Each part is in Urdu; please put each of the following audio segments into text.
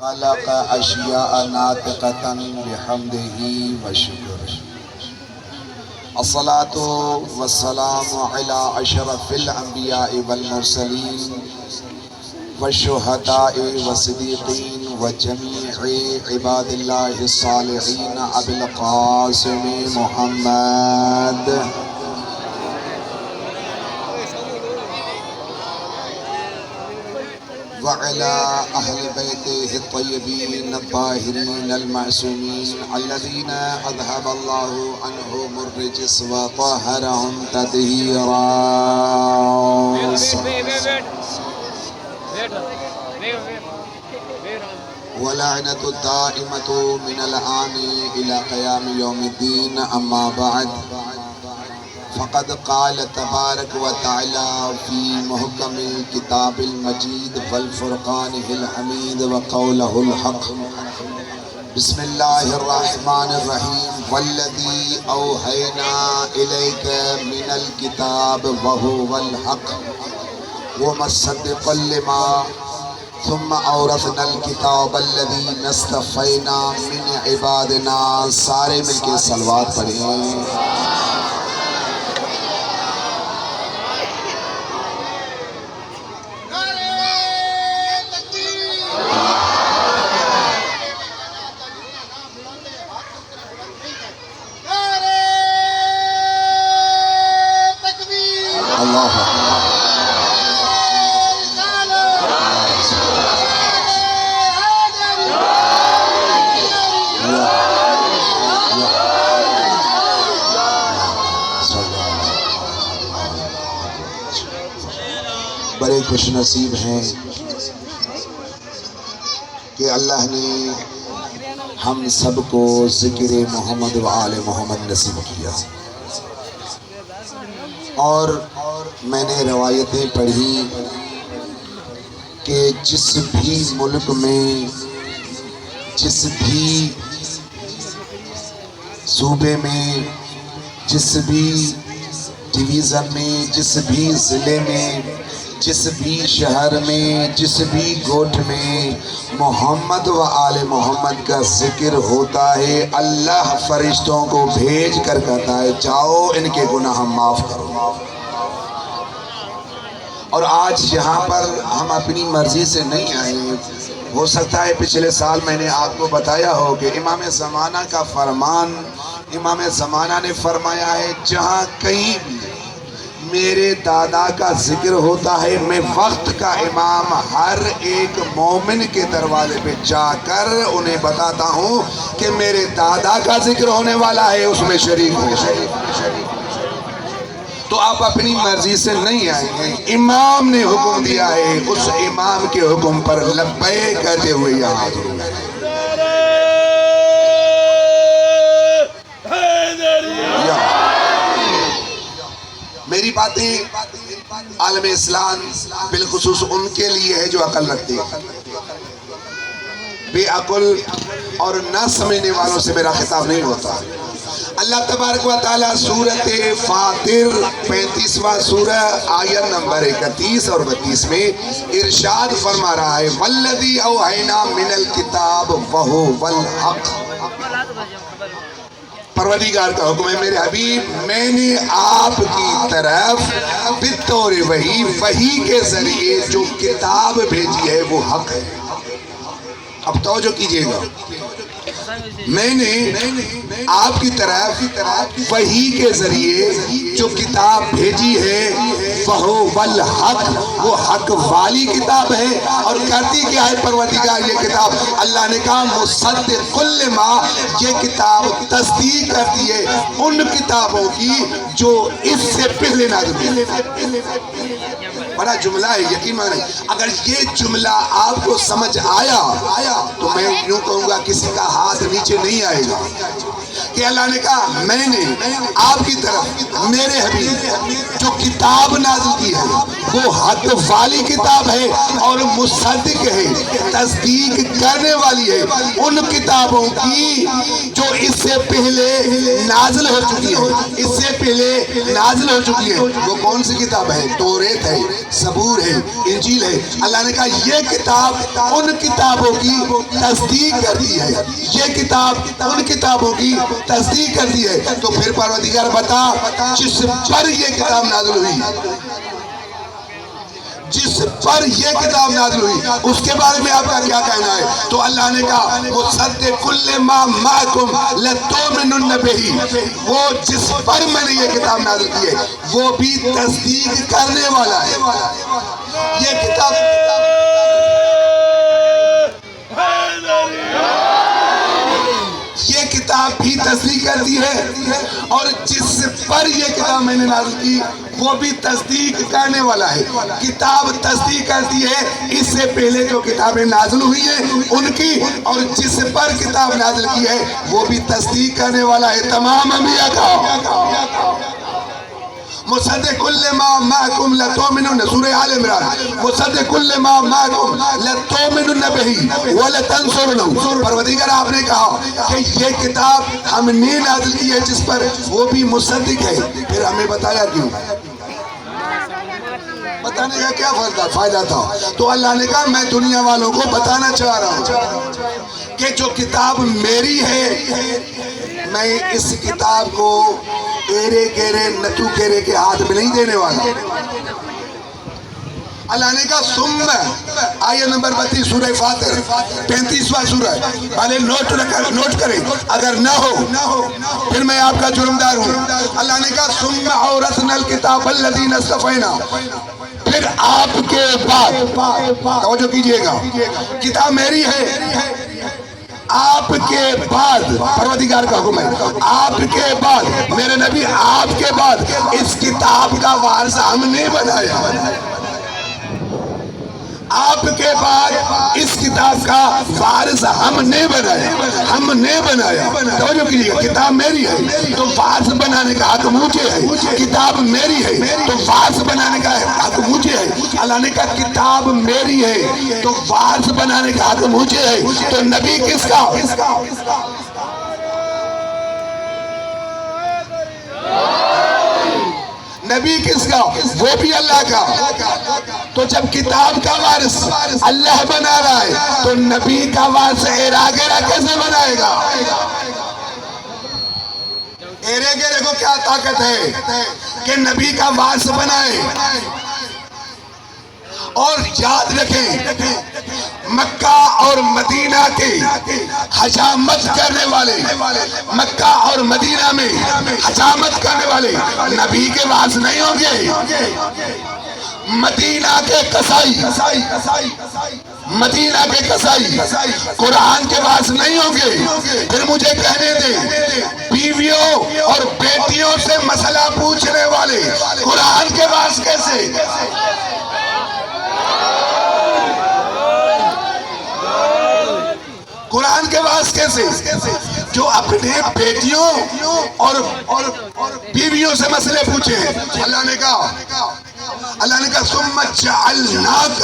خلق اشیاء ناطقة بحمده وشکر. الصلاة والسلام على اشرف الانبیاء والمرسلین والشہداء والصدیقین وجمیع عباد اللہ الصالحین ابی القاسم محمد وعلى أهل بيته الطيبين الطاهرين المعصومين الذين أذهب الله عنهم الرجس وطهرهم تطهيرا. ولعنة الدائمة من الآن إلى قيام يوم الدين. أما بعد، فقد قال تبارك وتعالى في محكم الكتاب المجيد والفرقان الحميد وقوله الحق. بسم الله الرحمن الرحيم. والذي أوحينا إليك من الكتاب وهو الحق ومصدقا لما ثم أورثنا الكتاب الذين اصطفينا من عبادنا. سارے مل کے صلوات پڑھیں. بڑے خوش نصیب ہیں کہ اللہ نے ہم سب کو ذکر محمد و آل محمد نصیب کیا. اور میں نے روایتیں پڑھی کہ جس بھی ملک میں، جس بھی صوبے میں، جس بھی ڈویژن میں، جس بھی ضلع میں، جس بھی شہر میں، جس بھی گوٹھ میں محمد و آل محمد کا ذکر ہوتا ہے، اللہ فرشتوں کو بھیج کر کہتا ہے جاؤ ان کے گناہ معاف کرو. اور آج یہاں پر ہم اپنی مرضی سے نہیں آئے. ہو سکتا ہے پچھلے سال میں نے آپ کو بتایا ہو کہ امام زمانہ کا فرمان، امام زمانہ نے فرمایا ہے جہاں کہیں بھی میرے دادا کا ذکر ہوتا ہے، میں وقت کا امام ہر ایک مومن کے دروازے پہ جا کر انہیں بتاتا ہوں کہ میرے دادا کا ذکر ہونے والا ہے، اس میں شریک ہو. تو آپ اپنی مرضی سے نہیں آئے ہیں، امام نے حکم دیا ہے، اس امام کے حکم پر لبیک کہتے ہوئے یہاں حاضر ہوئے. میری باتیں عالم اسلام بالخصوص ان کے لیے ہے جو عقل رکھتے ہیں. بے عقل اور نہ سمجھنے والوں سے میرا خطاب نہیں ہوتا. اللہ تبارک و تعالی سورۃ فاطر 35واں سورہ آیت نمبر 31 اور 32 میں ارشاد فرما رہا ہے والذی اوحینا من الکتاب وہو الحق. پروردگار کا حکم ہے میرے حبیب، میں نے آپ کی طرف بطور وحی کے ذریعے جو کتاب بھیجی ہے وہ حق ہے. اب توجہ کیجئے گا، میں نے آپ کی طرف وحی کے ذریعے جو کتاب بھیجی ہے وہ الحق، وہ حق والی کتاب ہے. اور کرتی کیا ہے پروردگار یہ کتاب؟ اللہ نے کہا مصدق لما، یہ کتاب تصدیق کرتی ہے ان کتابوں کی جو اس سے پہلے نازل ہوئی. بڑا جملہ ہے، یقین مانیں. اگر یہ جملہ آپ کو سمجھ آیا تو میں یوں کہوں گا کسی کا ہاتھ نیچے نہیں آئے گا کہ کہ اللہ نے کہا میں نے آپ کی طرف میرے حبیب جو کتاب نازل کی ہے وہ حق والی کتاب ہے اور مصدق ہے، تصدیق کرنے والی ہے ان کتابوں کی جو اس سے پہلے نازل ہو چکی ہے، اس سے پہلے نازل ہو چکی ہے۔ وہ کون سی کتاب ہے؟ توریت ہے، زبور ہے، انجیل ہے۔ اللہ نے کہا یہ کتاب ان کتابوں کی تصدیق کرتی ہے، یہ کتاب ان کتابوں کی تصدیق کرتی ہے۔ تو پھر پروردگار بتا جس پر یہ کتاب نازل ہوئی، جس پر یہ کتاب نازل ہوئی اس کے بارے میں آپ کا کیا کہنا ہے؟ تو اللہ نے کہا مصدق لما معکم لتؤمنن بہ، وہ جس پر میں نے یہ کتاب نازل کی ہے وہ بھی تصدیق کرنے والا ہے۔ یہ کتاب بھی تصدیق کرتی ہے اور جس پر یہ کتاب میں نے نازل کی وہ بھی تصدیق کرنے والا ہے۔ کتاب تصدیق کرتی ہے اس سے پہلے جو کتابیں نازل ہوئی ہیں ان کی، اور جس پر کتاب نازل کی ہے وہ بھی تصدیق کرنے والا ہے۔ تمام انبیاء کا مصدق لما معکم لتؤمنن، سورہ آل عمران، مصدق لما معکم لتؤمنن بہ ولتنصرنہ۔ پروردگار آپ نے کہا کہ یہ کتاب ہم نے نازل کی ہے جس پر وہ بھی مصدق ہے، پھر ہمیں بتایا کیوں؟ بتانے کا کیا فائدہ تھا؟ تو اللہ نے کہا میں دنیا والوں کو بتانا چاہ رہا ہوں کہ جو کتاب میری ہے میں اس کتاب کو ایرے گیرے نتو گیرے کے ہاتھ میں نہیں دینے والا۔ اللہ نے کہا ثم، آیت نمبر 32 سورہ فاتر 35واں سورہ، پہلے نوٹ کریں، اگر نہ ہو پھر میں آپ کا جرمدار ہوں۔ اللہ نے کہا ثم اورثنا الکتاب الذین اصطفینا، پھر آپ کے بعد، توجہ کیجئے گا، کتاب میری ہے، آپ کے بعد پروردگار کا حکم ہے، آپ کے بعد میرے نبی آپ کے بعد اس کتاب کا وارث ہم نے بنایا، آپ کے بعد اس کتاب کا وارث ہم نے بنایا، ہم نے بنایا۔ توجہ کیجئے گا، کتاب میری ہے تو وارث بنانے کا حق مجھے ہے، کتاب میری ہے تو وارث بنانے کا حق مجھے ہے۔ اللہ نے کہا کتاب میری ہے تو وارث بنانے کا حق مجھے ہے، تو نبی کس کا؟ نبی کس کا؟ وہ بھی اللہ کا۔ تو جب کتاب کا وارث اللہ بنا رہا ہے تو نبی کا وارث ایرا گیرا کیسے بنائے گا؟ ایرے گیرے کو کیا طاقت ہے کہ نبی کا وارث بنائے؟ اور یاد رکھیں مکہ اور مدینہ کے حجامت کرنے والے، مکہ اور مدینہ میں حجامت کرنے والے نبی کے وارث نہیں ہوں گے۔ مدینہ کے قصائی، مدینہ کے قصائی قرآن کے وارث نہیں ہوں گے۔ پھر مجھے کہنے دیں بیویوں اور بیٹیوں سے مسئلہ پوچھنے والے قرآن کے وارث کیسے؟ قرآن کے وارث کیسے؟ جو اپنے بیٹیوں اور بیویوں سے مسئلے پوچھے ہیں۔ اللہ نے کہا ثم جعلناک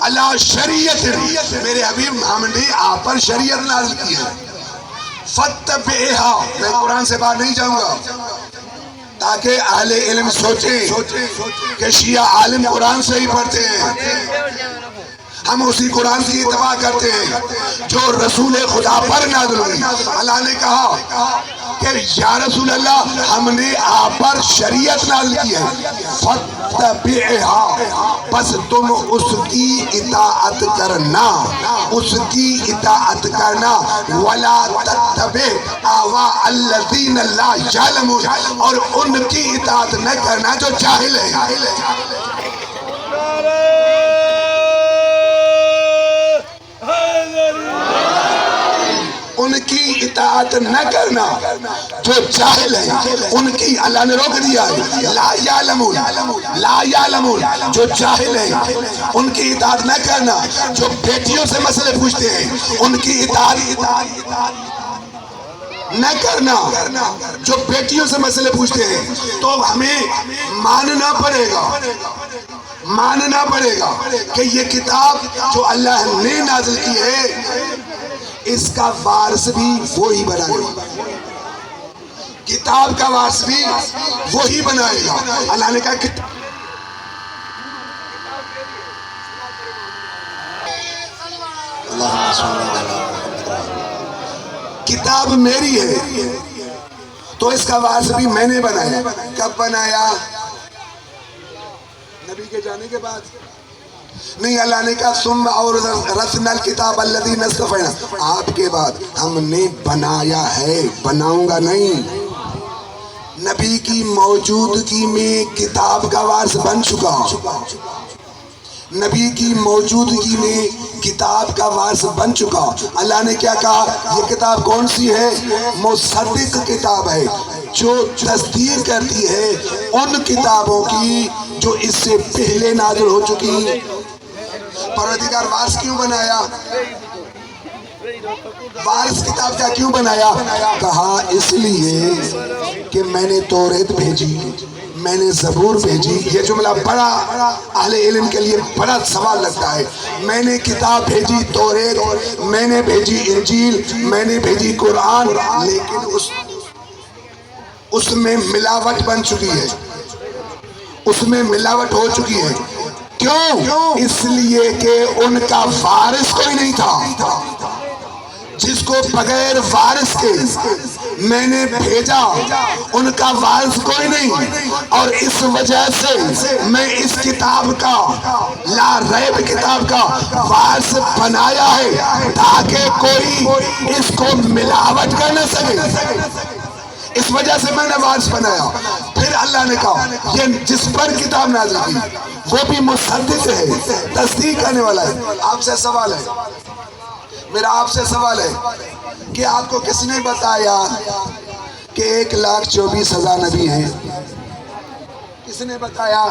علی شریعت، میرے حبیب ہم نے آپ پر شریعت نازل کی ہے، فاتبعھا، میں قرآن سے باہر نہیں جاؤں گا تاکہ اہل علم سوچیں کہ شیعہ عالم قرآن سے ہی پڑھتے ہیں، ہم اسی قرآن کی اتباع کرتے ہیں جو رسول خدا پر نازل ہوئی۔ اللہ نے کہا کہ یا رسول اللہ ہم نے آپ پر شریعت نازل کی ہے، فاتبعھا، بس تم اس کی اطاعت کرنا، اس کی اطاعت کرنا، ولا تتبع اہواء الذین لا یعلمون، اور ان کی اطاعت نہ کرنا جو جاہل ہیں۔ ان کی اطاعت نہ کرنا جو جاہل ہیں، ان کی اللہ نے روک دیا ہے، لا یعلمون، لا یعلمون، جو جاہل ہیں ان کی اطاعت نہ کرنا، جو بیٹیوں سے مسئلے پوچھتے ہیں ان کی اطاعت نہ کرنا. جو بیٹیوں سے مسئلے پوچھتے ہیں تو ہمیں ماننا پڑے گا کہ یہ کتاب جو اللہ نے نازل کی ہے اس کا وارث بھی وہی بنائے گا. کتاب کا وارث بھی وہی بنائے گا. اللہ نے کہا کتاب میری ہے تو اس کا وارث بھی میں نے بنایا. کب بنایا؟ نبی کے جانے کے بعد نہیں. اللہ نے کہا ثم اورثنا الکتاب الذین اصطفینا، آپ کے بعد ہم نے بنایا ہے، بناؤں گا نہیں. نبی کی موجودگی میں کتاب کا وارث بن چکا. نبی کی موجودگی میں کتاب کا وارث بن چکا. اللہ نے کیا کہا؟ یہ کتاب کون سی ہے؟ مصدق کتاب ہے، جو تصدیق کرتی ہے ان کتابوں کی جو اس سے پہلے نازل ہو چکی. پروردگار وارث کیوں بنایا؟ وارث کتاب کا کیوں بنایا؟ کہا اس لیے کہ میں نے توریت بھیجی، میں نے زبور بھیجی. یہ جملہ بڑا اہل علم کے لیے بڑا سوال لگتا ہے. میں نے کتاب بھیجی توریت، میں نے بھیجی انجیل، میں نے بھیجی قرآن، لیکن اس میں ملاوٹ بن چکی ہے، اس میں ملاوٹ ہو چکی ہے. کیوں؟ اس لیے کہ ان کا وارث کوئی نہیں تھا. جس کو بغیر وارث کے میں نے بھیجا ان کا وارث کوئی نہیں. اور اس وجہ سے میں اس کتاب کا، لا ریب کتاب کا وارث بنایا ہے تاکہ کوئی اس کو ملاوٹ کر نہ سکے. اس وجہ سے میں نے وارث بنایا. پھر اللہ نے کہا یہ جس پر کتاب نازل کی وہ بھی مصدق ہے، تصدیق کرنے والا ہے. آپ سے سوال ہے، میرا آپ سے سوال ہے کہ آپ کو کس نے بتایا کہ 1,24,000 نبی ہیں؟ کس نے بتایا؟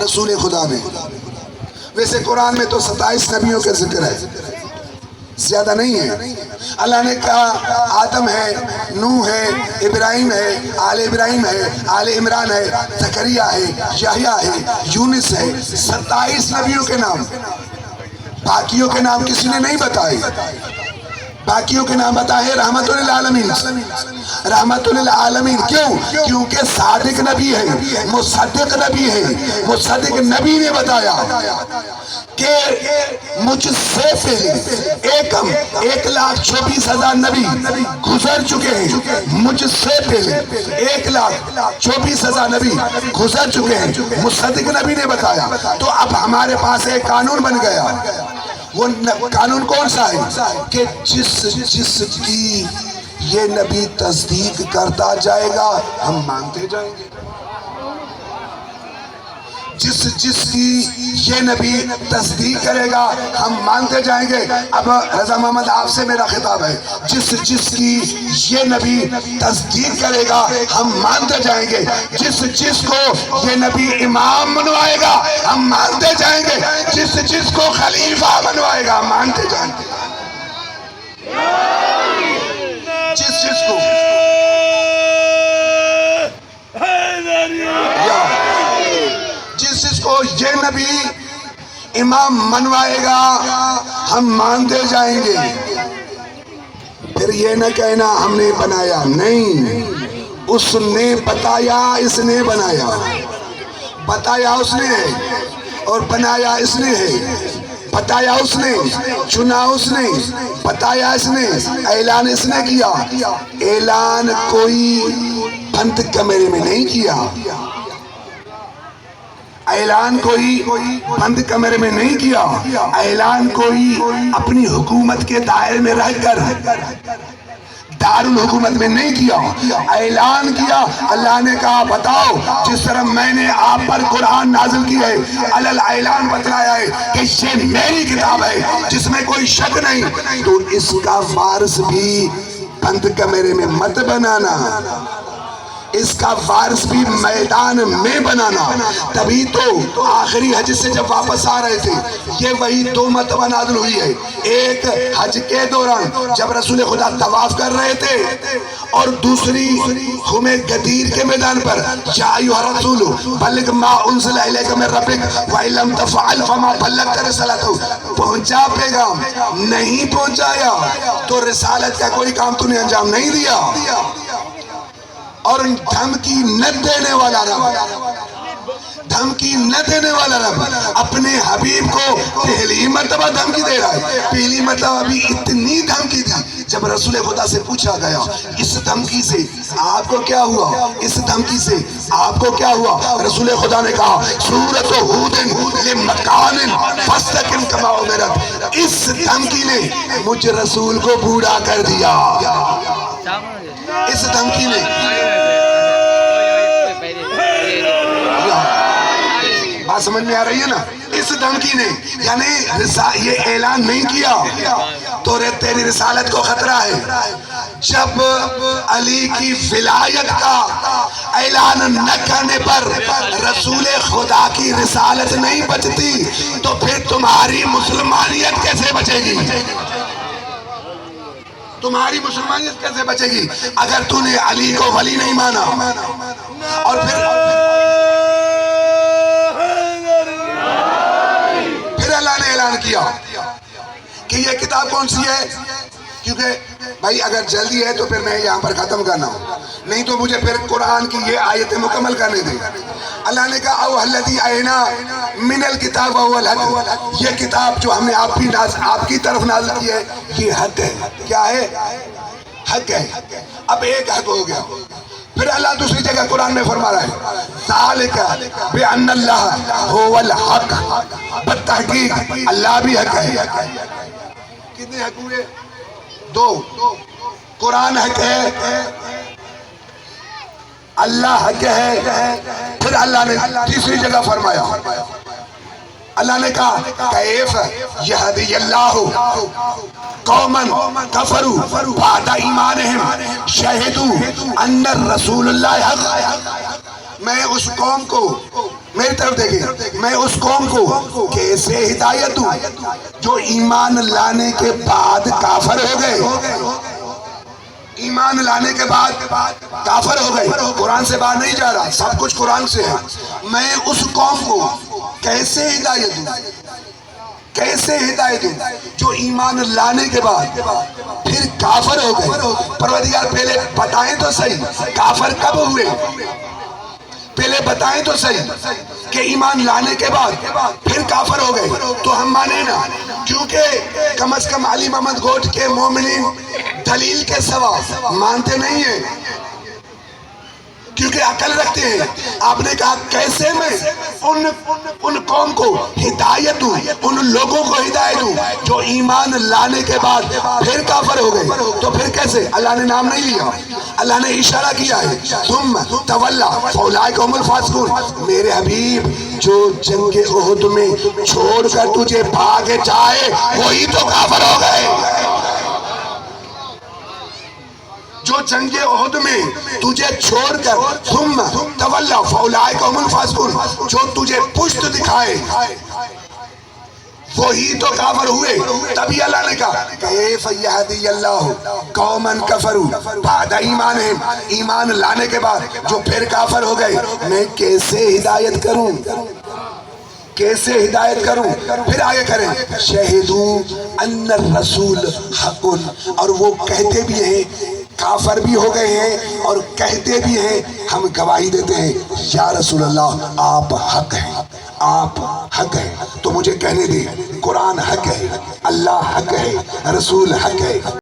رسول خدا نے. ویسے قرآن میں تو 27 نبیوں کا ذکر ہے، زیادہ نہیں ہے. اللہ نے کہا آدم ہے، نوح ہے، ابراہیم ہے، آل ابراہیم ہے، آل عمران ہے، زکریا ہے، یحییٰ ہے، یونس ہے. 27 نبیوں کے نام. باقیوں کے نام کسی نے نہیں بتائے. باقیوں کے نام بتائے رحمت للعالمین. رحمت للعالمین. کیوں؟ کیونکہ صادق نبی ہے، مصدق نبی ہے. مصدق نبی نے بتایا کہ مجھ سے پہلے 1,24,000 نبی گزر چکے ہیں. مجھ سے پہلے 1,24,000 نبی گزر چکے ہیں. مصدق نبی نے بتایا. تو اب ہمارے پاس ایک قانون بن گیا. وہ قانون کون سا ہے؟ کہ جس کی یہ نبی تصدیق کرتا جائے گا ہم مانتے جائیں گے. جس کی یہ نبی تصدیق کرے گا ہم مانتے جائیں گے. اب رضا محمد آپ سے میرا خطاب ہے، جس کی یہ نبی تصدیق کرے گا ہم مانتے جائیں گے. جس کو یہ نبی امام بنوائے گا ہم مانتے جائیں گے. جس کو خلیفہ بنوائے گا ہم مانتے جائیں گے. جس کو جس کو یہ نبی امام منوائے گا ہم مانتے جائیں گے. پھر یہ نہ کہنا ہم نے بنایا، نہیں. اس نے بتایا، اس نے بنایا. بتایا اس نے ہے اور بنایا اس نے ہے. بتایا اس نے، چنا اس نے، بتایا اس نے، اعلان اس نے کیا. اعلان کوئی بند کمرے میں نہیں کیا. اعلان کوئی بند کمرے میں نہیں کیا. اعلان کوئی اپنی حکومت کے دائرے میں رہ کر دارالحکومت میں نہیں کیا. اعلان کیا. اللہ نے کہا بتاؤ جس طرح میں نے آپ پر قرآن نازل کی ہے، اعلان بتلایا ہے کہ یہ میری کتاب ہے جس میں کوئی شک نہیں، تو اس کا وارث بھی بند کمرے میں مت بنانا. اس کا وارث بھی میدان میں بنانا. تبھی تو آخری حج سے جب واپس آ رہے تھے یہ وہی 2 مرتبہ نازل ہوئی ہے. ایک حج کے دوران جب رسول خدا طواف کر رہے تھے اور دوسری خمِ غدیر کے میدان پر یا ایھا الرسول بلغ ما انزل الیک من ربک وان لم تفعل فما بلغت رسالتہ. پہنچا پیغام, نہیں پہنچایا تو رسالت کا کوئی کام تو نے انجام نہیں دیا. اور دھمکی نہ دینے والا رب, دھمکی نہ دینے والا رب اپنے حبیب کو پہلی مرتبہ دھمکی دے رہا ہے. پہلی مرتبہ بھی اتنی دھمکی دی جب رسول خدا سے پوچھا گیا اس دھمکی سے آپ کو کیا ہوا, اس دھمکی سے آپ کو کیا ہوا. رسول خدا نے کہا سورۃ ہود لمکان فاستقم کما امرت. اس دھمکی نے مجھ رسول کو بوڑھا کر دیا. اس دھمکی نے بات سمجھ میں آ رہی ہے نا. اس دھمکی نے یعنی یہ اعلان نہیں کیا تو تیری رسالت کو خطرہ ہے. جب علی کی ولایت کا اعلان نہ کرنے پر رسول خدا کی رسالت نہیں بچتی تو پھر تمہاری مسلمانیت کیسے بچے گی, تمہاری مسلمانیت کیسے بچے گی اگر تو نے علی کو ولی نہیں مانا. اور پھر اللہ نے اعلان کیا کہ یہ کتاب کون سی ہے, کیونکہ بھائی اگر جلدی ہے تو پھر میں یہاں پر ختم کرنا ہوں, نہیں تو مجھے پھر قرآن کی یہ آیتیں مکمل کرنے دیں. اللہ نے کہا اوحی الذی اوحینا من الکتاب وهو الحق. یہ کتاب جو ہم نے آپ کی طرف نازل کی ہے یہ حق ہے. کیا ہے, حق ہے. اب ایک حق ہو گیا. پھر اللہ دوسری جگہ قرآن میں فرما رہا ہے ذالک بان اللہ هو الحق. بالتحقیق اللہ بھی حق ہے. کتنے حق ہوئے, 2. قرآن حق ہے, اللہ حق ہے. پھر اللہ نے تیسری جگہ فرمایا, اللہ نے کہا کیف یہدی اللہ قوما کفروا بعد ایمانہم شہدوا ان الرسول اللہ حق. میں اس قوم کو, میری طرف دیکھیں, میں اس قوم کو کیسے ہدایت دوں جو ایمان لانے کے بعد کافر ہو گئے. ایمان لانے کے بعد کافر ہو گئے. قرآن سے باہر نہیں جا رہا, سب کچھ قرآن سے ہے. میں اس قوم کو کیسے ہدایت دوں, کیسے ہدایت دوں جو ایمان لانے کے بعد پھر کافر ہو گئے. پروردگار پہلے بتائیں تو صحیح کافر کب ہوئے, پہلے بتائیں تو صحیح کہ ایمان لانے کے بعد پھر کافر ہو گئے تو ہم مانیں نا, کیونکہ کم از کم علی محمد گوٹھ کے مومنین دلیل کے سوا مانتے نہیں ہیں, کیونکہ عقل رکھتے ہیں. آپ نے کہا کیسے میں ان قوم کو ہدایت دوں, ان لوگوں کو ہدایت دوں جو ایمان لانے کے بعد پھر کافر ہو گئے. تو پھر کیسے, اللہ نے نام نہیں لیا, اللہ نے اشارہ کیا ہے ثم تولا فاولئک هم الفاسقون. میرے حبیب جو جنگ احد میں چھوڑ کر تجھے بھاگ جائے وہی تو کافر ہو گئے. جو جنگ احد میں تجھے چھوڑ کر ثم تولا فاولئک هم الفاسقون, جو تجھے پشت دکھائے وہی تو کافر ہوئے. تبھی اللہ نے کہا کیف یہدی اللہ قوما کفروا بعد ایمانہم. ایمان لانے کے بعد جو پھر کافر ہو گئے میں کیسے ہدایت کروں, کیسے ہدایت کروں. پھر آگے کریں شہدوا ان الرسول حق. اور وہ کہتے بھی ہیں, کافر بھی ہو گئے ہیں اور کہتے بھی ہیں, ہم گواہی دیتے ہیں یا رسول اللہ آپ حق ہیں, آپ حق ہیں. تو مجھے کہنے دیں قرآن حق ہے, اللہ حق ہے, رسول حق ہے.